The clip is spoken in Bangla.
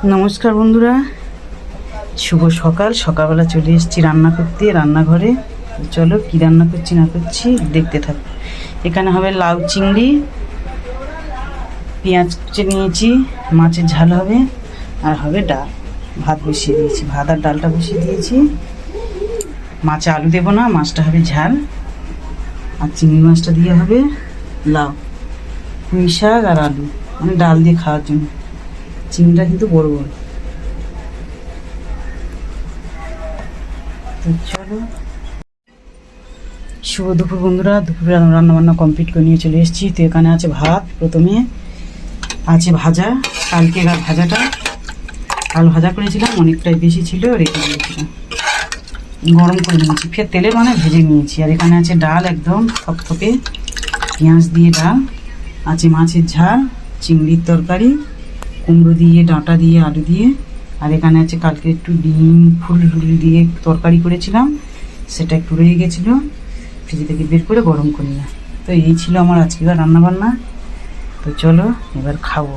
নমস্কার বন্ধুরা, শুভ সকাল। সকালবেলা চলে এসেছি রান্না করতে রান্নাঘরে। চলো কি রান্না করছি না করছি দেখতে থাকো। এখানে হবে লাউ চিংড়ি, পেঁয়াজ কুচে নিয়েছি, মাছের ঝাল হবে, আর হবে ডাল। ভাত বসিয়ে দিয়েছি, ভাত আর ডালটা বসিয়ে দিয়েছি। মাছে আলু দেবো না, মাছটা হবে ঝাল, আর চিংড়ি মাছটা দিয়ে হবে লাউ, পুঁই শাক আর আলু, মানে ডাল দিয়ে খাওয়ার জন্য। চিংড়িটা কিন্তু বড় বড়। তো চলো, শুভ দুপুর বন্ধুরা। দুপুরে রান্নাবান্না কমপ্লিট করে নিয়ে চলে এসেছি। তো এখানে আছে ভাত, প্রথমে আছে ভাজা, কালকে ভাজাটা কাল ভাজা করেছিলাম, অনেকটাই বেশি ছিল, রেখে দিয়েছিলাম, গরম করে নিয়েছি, ফের তেলে মানে ভেজে নিয়েছি। আর এখানে আছে ডাল, একদম থকথকে পেঁয়াজ দিয়ে ডাল, আছে মাছের ঝাল, চিংড়ির তরকারি, কুমড়ো দিয়ে, ডাঁটা দিয়ে, আলু দিয়ে। আর এখানে আছে কালকে একটু ডিম ফুল দিয়ে তরকারি করেছিলাম, সেটা একটু রয়ে গেছিলো, ফ্রিজ থেকে বের করে গরম করি না। তো এই ছিল আমার আজকের রান্নাবান্না। তো চলো এবার খাবো।